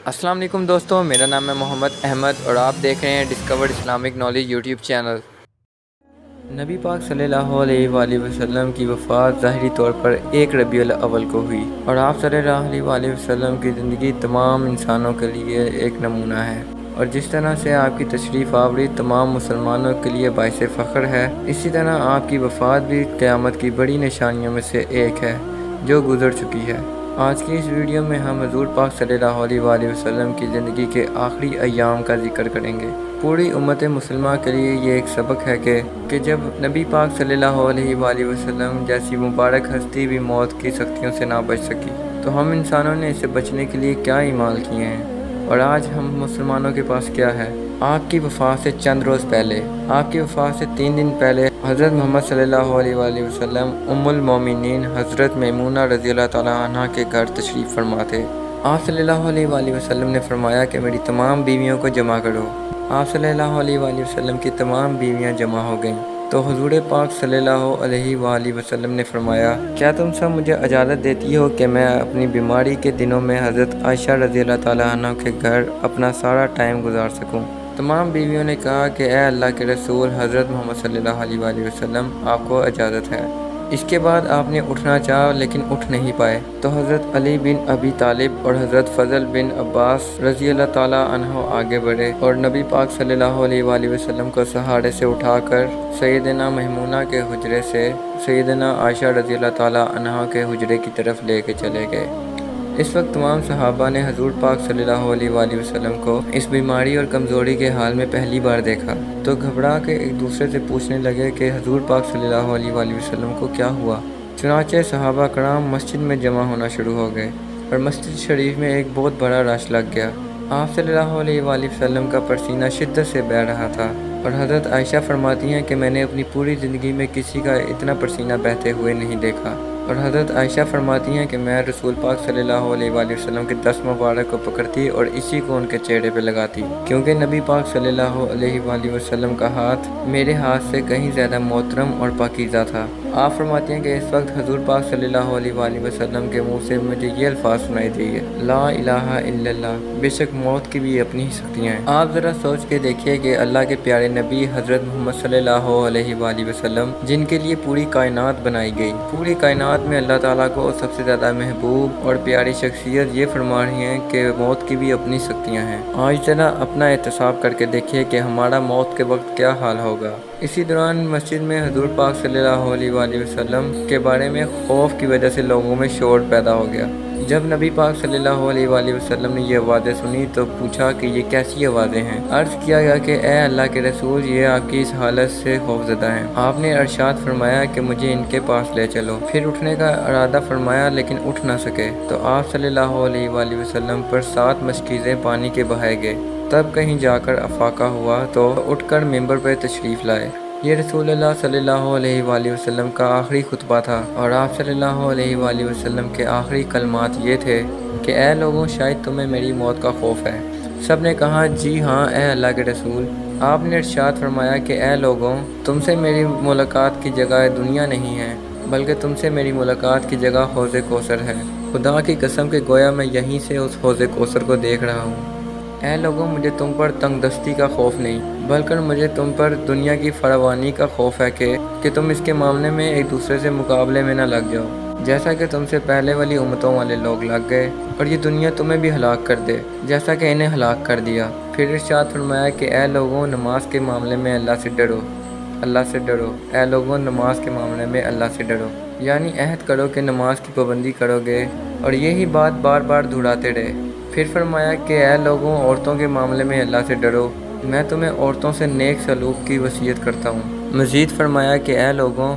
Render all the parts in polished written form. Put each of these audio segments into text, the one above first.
السلام علیکم دوستوں، میرا نام ہے محمد احمد اور آپ دیکھ رہے ہیں discover Islamic knowledge YouTube channel. نبی پاک صلی اللہ علیہ وآلہ وسلم کی وفات ظاہری طور پر 1 ربیع الاول کو ہوئی، اور آپ صلی اللہ علیہ وآلہ وسلم کی زندگی تمام انسانوں کے لیے ایک نمونہ ہے، اور جس طرح سے آپ کی تشریف آوری تمام مسلمانوں کے لیے باعث فخر ہے، اسی طرح آپ کی وفات بھی قیامت کی بڑی نشانیوں میں سے ایک ہے جو گزر چکی ہے۔ آج کی اس ویڈیو میں ہم حضور پاک صلی اللہ علیہ وآلہ وسلم کی زندگی کے آخری ایام کا ذکر کریں گے۔ پوری امت مسلمہ کے لیے یہ ایک سبق ہے کہ جب نبی پاک صلی اللہ علیہ وآلہ وسلم جیسی مبارک ہستی بھی موت کی سختیوں سے نہ بچ سکی، تو ہم انسانوں نے اسے بچنے کے لیے کیا اعمال کیے ہیں، اور آج ہم مسلمانوں کے پاس کیا ہے۔ آپ کی وفات سے چند روز پہلے، آپ کی وفات سے 3 دن پہلے، حضرت محمد صلی اللہ علیہ وآلہ وسلم ام المومنین حضرت میمونہ رضی اللہ تعالیٰ عنہ کے گھر تشریف فرما تھے۔ آپ صلی اللہ علیہ وآلہ وسلم نے فرمایا کہ میری تمام بیویوں کو جمع کرو۔ آپ صلی اللہ علیہ وآلہ وسلم کی تمام بیویاں جمع ہو گئیں، تو حضور پاک صلی اللہ علیہ وآلہ وسلم نے فرمایا، کیا تم سب مجھے اجازت دیتی ہو کہ میں اپنی بیماری کے دنوں میں حضرت عائشہ رضی اللہ تعالیٰ عنہ کے گھر اپنا سارا ٹائم گزار سکوں؟ تمام بیویوں نے کہا کہ اے اللہ کے رسول حضرت محمد صلی اللہ علیہ وآلہ وسلم، آپ کو اجازت ہے۔ اس کے بعد آپ نے اٹھنا چاہا لیکن اٹھ نہیں پائے، تو حضرت علی بن ابی طالب اور حضرت فضل بن عباس رضی اللہ تعالیٰ عنہ آگے بڑھے اور نبی پاک صلی اللہ علیہ وآلہ وسلم کو سہارے سے اٹھا کر سیدنا میمونہ کے حجرے سے سیدنا عائشہ رضی اللہ تعالیٰ عنہ کے حجرے کی طرف لے کے چلے گئے۔ اس وقت تمام صحابہ نے حضور پاک صلی اللہ علیہ وآلہ وسلم کو اس بیماری اور کمزوری کے حال میں پہلی بار دیکھا، تو گھبرا کے ایک دوسرے سے پوچھنے لگے کہ حضور پاک صلی اللہ علیہ وآلہ وسلم کو کیا ہوا۔ چنانچہ صحابہ کرام مسجد میں جمع ہونا شروع ہو گئے، اور مسجد شریف میں ایک بہت بڑا رش لگ گیا۔ آپ صلی اللہ علیہ وآلہ وسلم کا پسینہ شدت سے بہہ رہا تھا، اور حضرت عائشہ فرماتی ہیں کہ میں نے اپنی پوری زندگی میں کسی کا اتنا پسینہ بہتے ہوئے نہیں دیکھا، اور حضرت عائشہ فرماتی ہیں کہ میں رسول پاک صلی اللہ علیہ وآلہ وسلم کے دست مبارک کو پکڑتی اور اسی کو ان کے چہرے پہ لگاتی، کیونکہ نبی پاک صلی اللہ علیہ وآلہ وسلم کا ہاتھ میرے ہاتھ سے کہیں زیادہ محترم اور پاکیزہ تھا۔ آپ فرماتی ہیں کہ اس وقت حضور پاک صلی اللہ علیہ وآلہ وسلم کے منہ سے مجھے یہ الفاظ سنائی دیے، لا الہ الا اللہ، بے شک موت کی بھی اپنی ہی سختیاں ہیں۔ آپ ذرا سوچ کے دیکھیے کہ اللہ کے پیارے نبی حضرت محمد صلی اللہ علیہ وآلہ وسلم، جن کے لیے پوری کائنات بنائی گئی، پوری کائنات میں اللہ تعالیٰ کو سب سے زیادہ محبوب اور پیاری شخصیت، یہ فرما رہی ہیں کہ موت کی بھی اپنی سختیاں ہیں۔ آج ذرا اپنا احتساب کر کے دیکھیے کہ ہمارا موت کے وقت کیا حال ہوگا۔ اسی دوران مسجد میں حضور پاک صلی اللہ علیہ وآلہ وسلم کے بارے میں خوف کی وجہ سے لوگوں میں شور پیدا ہو گیا۔ جب نبی پاک صلی اللہ علیہ وآلہ وسلم نے یہ آوازیں سنی تو پوچھا کہ یہ کیسی آوازیں ہیں۔ عرض کیا گیا کہ اے اللہ کے رسول، یہ آپ کی اس حالت سے خوفزدہ ہیں۔ آپ نے ارشاد فرمایا کہ مجھے ان کے پاس لے چلو۔ پھر اٹھنے کا ارادہ فرمایا لیکن اٹھ نہ سکے، تو آپ صلی اللہ علیہ وآلہ وسلم پر 7 مشکیزیں پانی کے بہائے گئے۔ تب کہیں جا کر افاقہ ہوا تو اٹھ کر ممبر پر تشریف لائے۔ یہ رسول اللہ صلی اللہ علیہ وآلہ وسلم کا آخری خطبہ تھا، اور آپ صلی اللہ علیہ وآلہ وسلم کے آخری کلمات یہ تھے کہ اے لوگوں، شاید تمہیں میری موت کا خوف ہے۔ سب نے کہا جی ہاں اے اللہ کے رسول۔ آپ نے ارشاد فرمایا کہ اے لوگوں، تم سے میری ملاقات کی جگہ دنیا نہیں ہے، بلکہ تم سے میری ملاقات کی جگہ حوض کوثر ہے۔ خدا کی قسم کہ گویا میں یہیں سے اس حوض کوثر کو دیکھ رہا ہوں۔ اے لوگوں، مجھے تم پر تنگ دستی کا خوف نہیں، بلکہ مجھے تم پر دنیا کی فراوانی کا خوف ہے کہ تم اس کے معاملے میں ایک دوسرے سے مقابلے میں نہ لگ جاؤ، جیسا کہ تم سے پہلے والی امتوں والے لوگ لگ گئے، اور یہ دنیا تمہیں بھی ہلاک کر دے جیسا کہ انہیں ہلاک کر دیا۔ پھر ارشاد فرمایا کہ اے لوگوں، نماز کے معاملے میں اللہ سے ڈرو، اللہ سے ڈرو۔ اے لوگوں، نماز کے معاملے میں اللہ سے ڈرو، یعنی عہد کرو کہ نماز کی پابندی کرو گے، اور یہی بات بار بار دہراتے رہے۔ پھر فرمایا کہ اے لوگوں، عورتوں کے معاملے میں اللہ سے ڈرو، میں تمہیں عورتوں سے نیک سلوک کی وصیت کرتا ہوں۔ مزید فرمایا کہ اے لوگوں،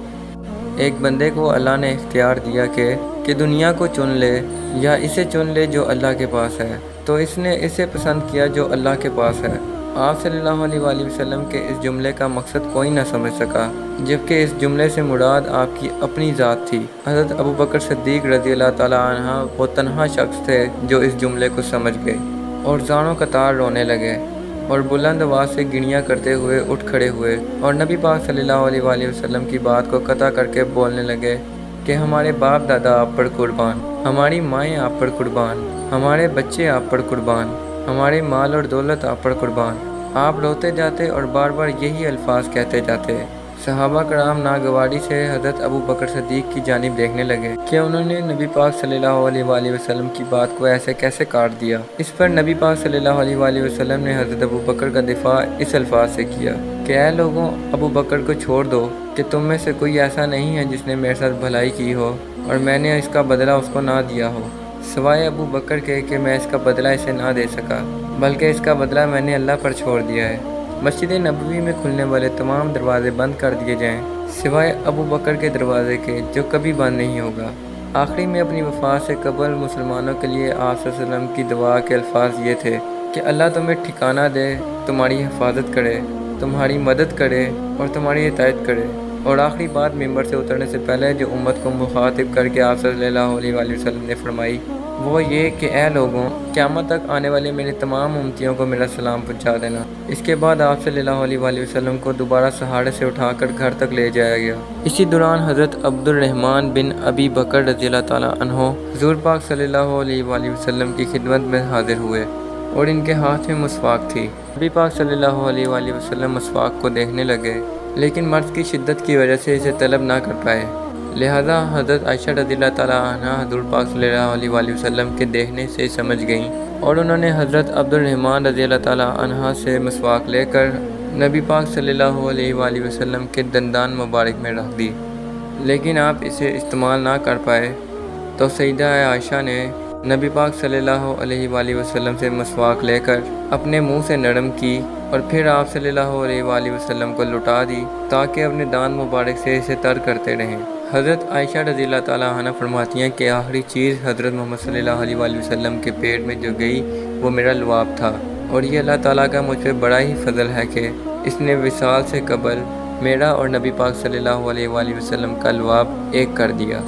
ایک بندے کو اللہ نے اختیار دیا کہ دنیا کو چن لے یا اسے چن لے جو اللہ کے پاس ہے، تو اس نے اسے پسند کیا جو اللہ کے پاس ہے۔ آپ صلی اللہ علیہ وآلہ وسلم کے اس جملے کا مقصد کوئی نہ سمجھ سکا، جبکہ اس جملے سے مراد آپ کی اپنی ذات تھی۔ حضرت ابوبکر صدیق رضی اللہ تعالیٰ عنہ وہ تنہا شخص تھے جو اس جملے کو سمجھ گئے، اور زانوں قطار رونے لگے، اور بلند آواز سے گنیاں کرتے ہوئے اٹھ کھڑے ہوئے، اور نبی پاک صلی اللہ علیہ وآلہ وسلم کی بات کو قطع کر کے بولنے لگے کہ ہمارے باپ دادا آپ پر قربان، ہماری مائیں آپ پر قربان، ہمارے بچے آپ پر قربان، ہمارے مال اور دولت آپ پر قربان۔ آپ روتے جاتے اور بار بار یہی الفاظ کہتے جاتے۔ صحابہ کرام ناگواری سے حضرت ابو بکر صدیق کی جانب دیکھنے لگے کہ انہوں نے نبی پاک صلی اللہ علیہ وآلہ وسلم کی بات کو ایسے کیسے کاٹ دیا۔ اس پر نبی پاک صلی اللہ علیہ وآلہ وسلم نے حضرت ابو بکر کا دفاع اس الفاظ سے کیا کہ اے لوگوں، ابو بکر کو چھوڑ دو کہ تم میں سے کوئی ایسا نہیں ہے جس نے میرے ساتھ بھلائی کی ہو اور میں نے اس کا بدلہ اس کو نہ دیا ہو، سوائے ابو بکر کے کہ میں اس کا بدلہ اسے نہ دے سکا، بلکہ اس کا بدلہ میں نے اللہ پر چھوڑ دیا ہے۔ مسجد نبوی میں کھلنے والے تمام دروازے بند کر دیے جائیں سوائے ابو بکر کے دروازے کے، جو کبھی بند نہیں ہوگا۔ آخری میں اپنی وفات سے قبل مسلمانوں کے لیے آپ صلی اللہ علیہ وسلم کی دعا کے الفاظ یہ تھے کہ اللہ تمہیں ٹھکانہ دے، تمہاری حفاظت کرے، تمہاری مدد کرے اور تمہاری اطاعت کرے۔ اور آخری بات ممبر سے اترنے سے پہلے جو امت کو مخاطب کر کے آپ صلی اللہ علیہ وآلہ وسلم نے فرمائی وہ یہ کہ اے لوگوں، قیامت تک آنے والے میرے تمام امتیوں کو میرا سلام پہنچا دینا۔ اس کے بعد آپ صلی اللہ علیہ وآلہ وسلم کو دوبارہ سہارے سے اٹھا کر گھر تک لے جایا گیا۔ اسی دوران حضرت عبد الرحمن بن ابی بکر رضی اللہ تعالیٰ عنہ حضور پاک صلی اللہ علیہ وآلہ وسلم کی خدمت میں حاضر ہوئے اور ان کے ہاتھ میں مسواک تھی۔ نبی پاک صلی اللہ علیہ وآلہ وسلم مسواک کو دیکھنے لگے لیکن مرض کی شدت کی وجہ سے اسے طلب نہ کر پائے، لہذا حضرت عائشہ رضی اللہ تعالیٰ عنہ حضور پاک صلی اللہ علیہ وآلہ وسلم کے دیکھنے سے سمجھ گئیں اور انہوں نے حضرت عبد الرحمن رضی اللہ تعالیٰ عنہ سے مسواک لے کر نبی پاک صلی اللہ علیہ وآلہ وسلم کے دندان مبارک میں رکھ دی، لیکن آپ اسے استعمال نہ کر پائے تو سیدہ عائشہ نے نبی پاک صلی اللہ علیہ وآلہ وسلم سے مسواک لے کر اپنے منہ سے نرم کی اور پھر آپ صلی اللہ علیہ وآلہ وسلم کو لوٹا دی تاکہ اپنے دانت مبارک سے اسے تر کرتے رہیں۔ حضرت عائشہ رضی اللہ تعالیٰ عنہ فرماتی ہیں کہ آخری چیز حضرت محمد صلی اللہ علیہ وآلہ وسلم کے پیٹ میں جو گئی وہ میرا لعاب تھا، اور یہ اللہ تعالیٰ کا مجھ پہ بڑا ہی فضل ہے کہ اس نے وصال سے قبل میرا اور نبی پاک صلی اللہ علیہ وآلہ وسلم کا لعاب ایک کر دیا۔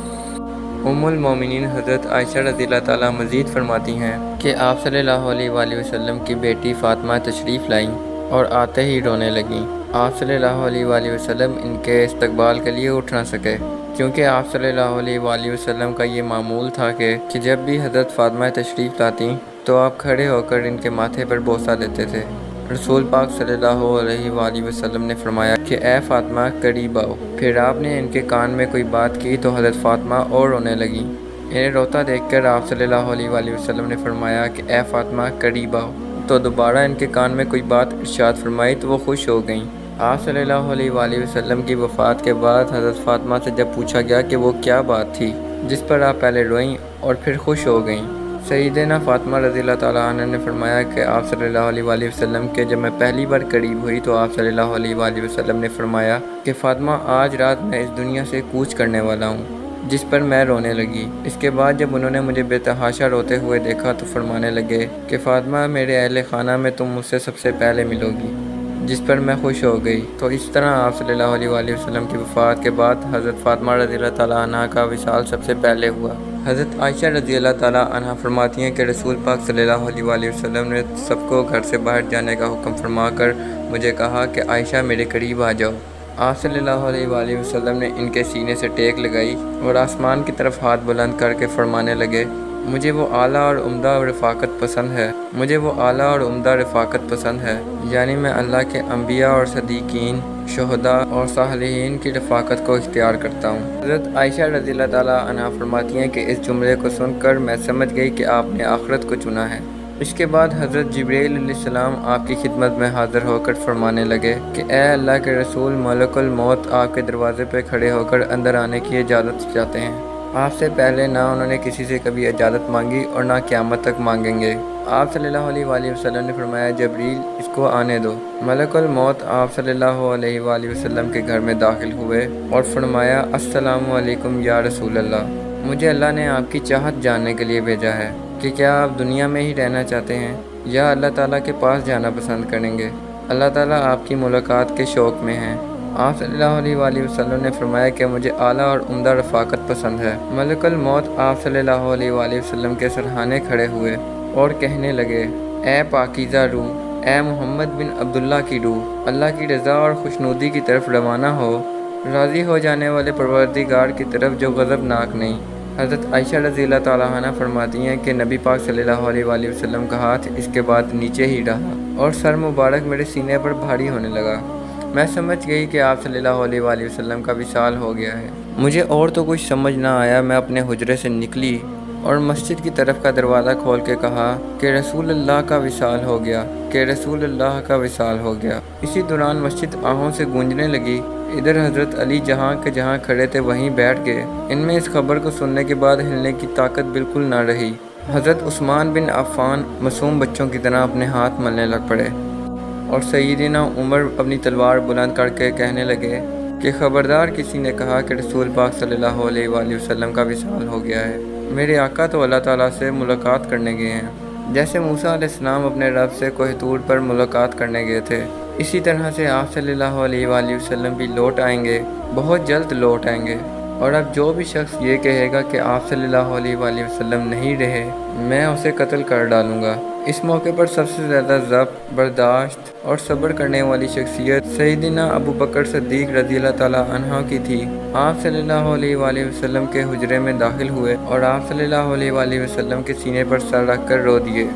ام المومنین حضرت عائشہ رضی اللہ تعالیٰ مزید فرماتی ہیں کہ آپ صلی اللہ علیہ وآلہ وسلم کی بیٹی فاطمہ تشریف لائیں اور آتے ہی رونے لگیں۔ آپ صلی اللہ علیہ وآلہ وسلم ان کے استقبال کے لیے اٹھ نہ سکے کیونکہ آپ صلی اللہ علیہ وآلہ وسلم کا یہ معمول تھا کہ جب بھی حضرت فاطمہ تشریف لاتی تو آپ کھڑے ہو کر ان کے ماتھے پر بوسہ دیتے تھے۔ رسول پاک صلی اللہ علیہ وآلہ وسلم نے فرمایا کہ اے فاطمہ قریب آؤ، پھر آپ نے ان کے کان میں کوئی بات کی تو حضرت فاطمہ اور رونے لگیں۔ انہیں روتا دیکھ کر آپ صلی اللہ علیہ وآلہ وسلم نے فرمایا کہ اے فاطمہ قریب آؤ، تو دوبارہ ان کے کان میں کوئی بات ارشاد فرمائی تو وہ خوش ہو گئیں۔ آپ صلی اللہ علیہ وآلہ وسلم کی وفات کے بعد حضرت فاطمہ سے جب پوچھا گیا کہ وہ کیا بات تھی جس پر آپ پہلے روئیں اور پھر خوش ہو گئیں، سیدنا فاطمہ رضی اللہ تعالیٰ عنہ نے فرمایا کہ آپ صلی اللہ علیہ وآلہ وسلم کے جب میں پہلی بار قریب ہوئی تو آپ صلی اللہ علیہ وآلہ وسلم نے فرمایا کہ فاطمہ آج رات میں اس دنیا سے کوچ کرنے والا ہوں، جس پر میں رونے لگی۔ اس کے بعد جب انہوں نے مجھے بے تحاشا روتے ہوئے دیکھا تو فرمانے لگے کہ فاطمہ میرے اہل خانہ میں تم مجھ سے سب سے پہلے ملو گی، جس پر میں خوش ہو گئی۔ تو اس طرح آپ صلی اللہ علیہ وآلہ وسلم کی وفات کے بعد حضرت فاطمہ رضی اللہ تعالیٰ عنہ کا وصال سب سے پہلے ہوا۔ حضرت عائشہ رضی اللہ تعالیٰ عنہ فرماتی ہیں کہ رسول پاک صلی اللہ علیہ وآلہ وسلم نے سب کو گھر سے باہر جانے کا حکم فرما کر مجھے کہا کہ عائشہ میرے قریب آ جاؤ۔ آپ صلی اللہ علیہ وآلہ وسلم نے ان کے سینے سے ٹیک لگائی اور آسمان کی طرف ہاتھ بلند کر کے فرمانے لگے مجھے وہ اعلیٰ اور عمدہ رفاقت پسند ہے، مجھے وہ اعلیٰ اور عمدہ رفاقت پسند ہے، یعنی میں اللہ کے انبیاء اور صدیقین، شہداء اور صالحین کی رفاقت کو اختیار کرتا ہوں۔ حضرت عائشہ رضی اللہ تعالیٰ عنہ فرماتی ہیں کہ اس جملے کو سن کر میں سمجھ گئی کہ آپ نے آخرت کو چنا ہے۔ اس کے بعد حضرت جبرائیل علیہ السلام آپ کی خدمت میں حاضر ہو کر فرمانے لگے کہ اے اللہ کے رسول، ملک الموت آپ کے دروازے پہ کھڑے ہو کر اندر آنے کی اجازت چاہتے ہیں۔ آپ سے پہلے نہ انہوں نے کسی سے کبھی اجازت مانگی اور نہ قیامت تک مانگیں گے۔ آپ صلی اللہ علیہ وآلہ وسلم نے فرمایا جبرائیل اس کو آنے دو۔ ملک الموت آپ صلی اللہ علیہ وآلہ وسلم کے گھر میں داخل ہوئے اور فرمایا السلام علیکم یا رسول اللہ، مجھے اللہ نے آپ کی چاہت جاننے کے لیے بھیجا ہے کہ کیا آپ دنیا میں ہی رہنا چاہتے ہیں یا اللہ تعالیٰ کے پاس جانا پسند کریں گے؟ اللہ تعالیٰ آپ کی ملاقات کے شوق میں ہیں۔ آپ صلی اللہ علیہ وآلہ وسلم نے فرمایا کہ مجھے اعلیٰ اور عمدہ رفاقت پسند ہے۔ ملک الموت آپ صلی اللہ علیہ وآلہ وسلم کے سرہانے کھڑے ہوئے اور کہنے لگے اے پاکیزہ روح، اے محمد بن عبداللہ کی روح، اللہ کی رضا اور خوشنودی کی طرف روانہ ہو، راضی ہو جانے والے پروردگار کی طرف جو غضبناک نہیں۔ حضرت عائشہ رضی اللہ تعالیٰ عنہ فرماتی ہیں کہ نبی پاک صلی اللہ علیہ وآلہ وسلم کا ہاتھ اس کے بعد نیچے ہی رہا اور سر مبارک میرے سینے پر بھاری ہونے لگا۔ میں سمجھ گئی کہ آپ صلی اللہ علیہ وآلہ وسلم کا وصال ہو گیا ہے۔ مجھے اور تو کچھ سمجھ نہ آیا۔ میں اپنے حجرے سے نکلی اور مسجد کی طرف کا دروازہ کھول کے کہا کہ رسول اللہ کا وصال ہو گیا، کہ رسول اللہ کا وصال ہو گیا۔ اسی دوران مسجد آہوں سے گونجنے لگی۔ ادھر حضرت علی جہاں کے جہاں کھڑے تھے وہیں بیٹھ گئے۔ ان میں اس خبر کو سننے کے بعد ہلنے کی طاقت بالکل نہ رہی۔ حضرت عثمان بن عفان معصوم بچوں کی طرح اپنے ہاتھ ملنے لگ پڑے اور سیدنا عمر اپنی تلوار بلند کر کے کہنے لگے کہ خبردار، کسی نے کہا کہ رسول پاک صلی اللہ علیہ وآلہ وسلم کا وصال ہو گیا ہے۔ میرے آقا تو اللہ تعالیٰ سے ملاقات کرنے گئے ہیں، جیسے موسیٰ علیہ السلام اپنے رب سے کوہ طور پر ملاقات کرنے گئے تھے، اسی طرح سے آپ صلی اللہ علیہ وآلہ وسلم بھی لوٹ آئیں گے، بہت جلد لوٹ آئیں گے۔ اور اب جو بھی شخص یہ کہے گا کہ آپ صلی اللہ علیہ وآلہ وسلم نہیں رہے، میں اسے قتل کر ڈالوں گا۔ اس موقع پر سب سے زیادہ ضبط، برداشت اور صبر کرنے والی شخصیت سیدنا ابو بکر صدیق رضی اللہ تعالیٰ عنہ کی تھی۔ آپ صلی اللہ علیہ وآلہ وسلم کے حجرے میں داخل ہوئے اور آپ صلی اللہ علیہ وآلہ وسلم کے سینے پر سر رکھ کر رو دیے۔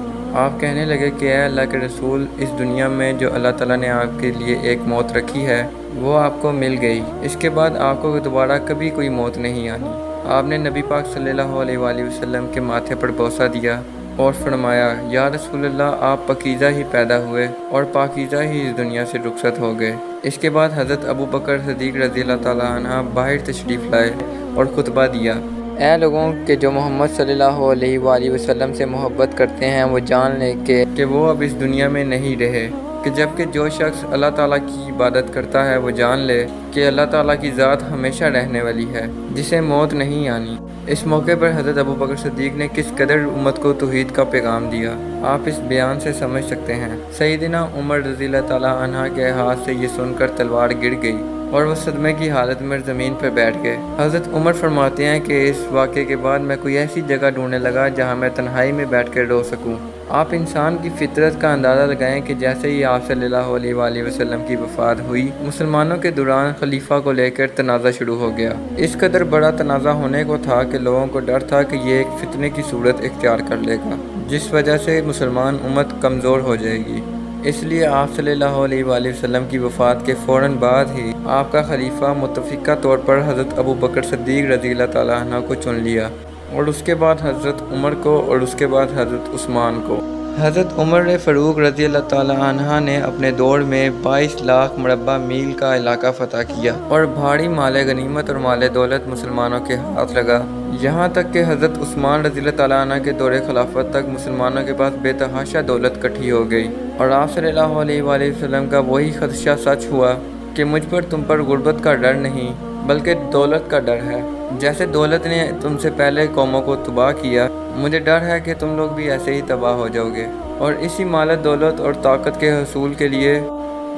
آپ کہنے لگے کہ اے اللہ کے رسول، اس دنیا میں جو اللہ تعالیٰ نے آپ کے لیے ایک موت رکھی ہے وہ آپ کو مل گئی، اس کے بعد آپ کو دوبارہ کبھی کوئی موت نہیں آنی۔ آپ نے نبی پاک صلی اللہ علیہ وآلہ وسلم کے ماتھے پر بوسہ دیا اور فرمایا، یا رسول اللہ، آپ پاکیزہ ہی پیدا ہوئے اور پاکیزہ ہی اس دنیا سے رخصت ہو گئے۔ اس کے بعد حضرت ابو بکر صدیق رضی اللہ تعالیٰ عنہ باہر تشریف لائے اور خطبہ دیا۔ اے لوگوں کہ جو محمد صلی اللہ علیہ وآلہ وسلم سے محبت کرتے ہیں وہ جان لیں کہ وہ اب اس دنیا میں نہیں رہے، کہ جبکہ جو شخص اللہ تعالیٰ کی عبادت کرتا ہے وہ جان لے کہ اللہ تعالیٰ کی ذات ہمیشہ رہنے والی ہے، جسے موت نہیں آنی۔ اس موقع پر حضرت ابو بکر صدیق نے کس قدر امت کو توحید کا پیغام دیا، آپ اس بیان سے سمجھ سکتے ہیں۔ سیدنا عمر رضی اللہ تعالیٰ عنہ کے ہاتھ سے یہ سن کر تلوار گر گئی اور وہ صدمے کی حالت میں زمین پر بیٹھ گئے۔ حضرت عمر فرماتے ہیں کہ اس واقعے کے بعد میں کوئی ایسی جگہ ڈھونڈنے لگا جہاں میں تنہائی میں بیٹھ کر رو سکوں۔ آپ انسان کی فطرت کا اندازہ لگائیں کہ جیسے ہی آپ صلی اللہ علیہ وآلہ وسلم کی وفات ہوئی، مسلمانوں کے دوران خلیفہ کو لے کر تنازع شروع ہو گیا۔ اس قدر بڑا تنازع ہونے کو تھا کہ لوگوں کو ڈر تھا کہ یہ ایک فتنے کی صورت اختیار کر لے گا، جس وجہ سے مسلمان امت کمزور ہو جائے گی۔ اس لیے آپ صلی اللہ علیہ وآلہ وسلم کی وفات کے فوراً بعد ہی آپ کا خلیفہ متفقہ طور پر حضرت ابو بکر صدیق رضی اللہ تعالیٰ عنہ کو چن لیا، اور اس کے بعد حضرت عمر کو، اور اس کے بعد حضرت عثمان کو۔ حضرت عمر فاروق رضی اللہ تعالیٰ عنہ نے اپنے دور میں 22 لاکھ مربع میل کا علاقہ فتح کیا اور بھاری مال غنیمت اور مال دولت مسلمانوں کے ہاتھ لگا، یہاں تک کہ حضرت عثمان رضی اللہ تعالیٰ عنہ کے دور خلافت تک مسلمانوں کے پاس بے تحاشا دولت اکٹھی ہو گئی، اور آپ صلی اللہ علیہ وآلہ وسلم کا وہی خدشہ سچ ہوا کہ مجھ پر تم پر غربت کا ڈر نہیں بلکہ دولت کا ڈر ہے۔ جیسے دولت نے تم سے پہلے قوموں کو تباہ کیا، مجھے ڈر ہے کہ تم لوگ بھی ایسے ہی تباہ ہو جاؤ گے۔ اور اسی مالت دولت اور طاقت کے حصول کے لیے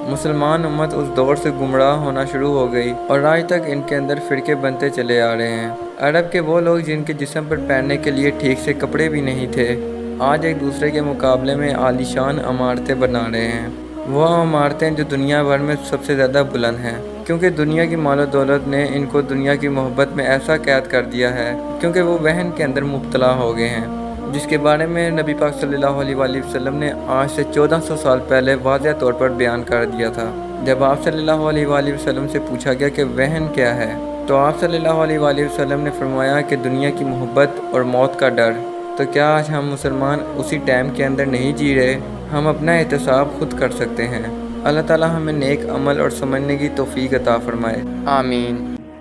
مسلمان امت اس دور سے گمراہ ہونا شروع ہو گئی، اور آج تک ان کے اندر فرقے بنتے چلے آ رہے ہیں۔ عرب کے وہ لوگ جن کے جسم پر پہننے کے لیے ٹھیک سے کپڑے بھی نہیں تھے، آج ایک دوسرے کے مقابلے میں عالیشان عمارتیں بنا رہے ہیں، وہ عمارتیں جو دنیا بھر میں سب سے زیادہ بلند ہیں، کیونکہ دنیا کی مال و دولت نے ان کو دنیا کی محبت میں ایسا قید کر دیا ہے، کیونکہ وہ وہن کے اندر مبتلا ہو گئے ہیں، جس کے بارے میں نبی پاک صلی اللہ علیہ وآلہ وسلم نے آج سے 1400 سال پہلے واضح طور پر بیان کر دیا تھا۔ جب آپ صلی اللہ علیہ وآلہ وسلم سے پوچھا گیا کہ وہن کیا ہے، تو آپ صلی اللہ علیہ وآلہ وسلم نے فرمایا کہ دنیا کی محبت اور موت کا ڈر۔ تو کیا آج ہم مسلمان اسی ٹائم کے اندر نہیں جی رہے؟ ہم اپنا احتساب خود کر سکتے ہیں۔ اللہ تعالیٰ ہمیں نیک عمل اور سمجھنے کی توفیق عطا فرمائے، آمین۔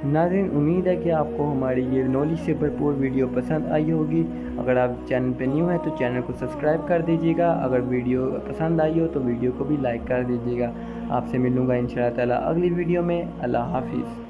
ناظرین، امید ہے کہ آپ کو ہماری یہ نالج سے بھرپور ویڈیو پسند آئی ہوگی۔ اگر آپ چینل پہ نیو ہیں تو چینل کو سبسکرائب کر دیجیے گا، اگر ویڈیو پسند آئی ہو تو ویڈیو کو بھی لائک کر دیجیے گا۔ آپ سے ملوں گا انشاءاللہ تعالیٰ اگلی ویڈیو میں۔ اللہ حافظ۔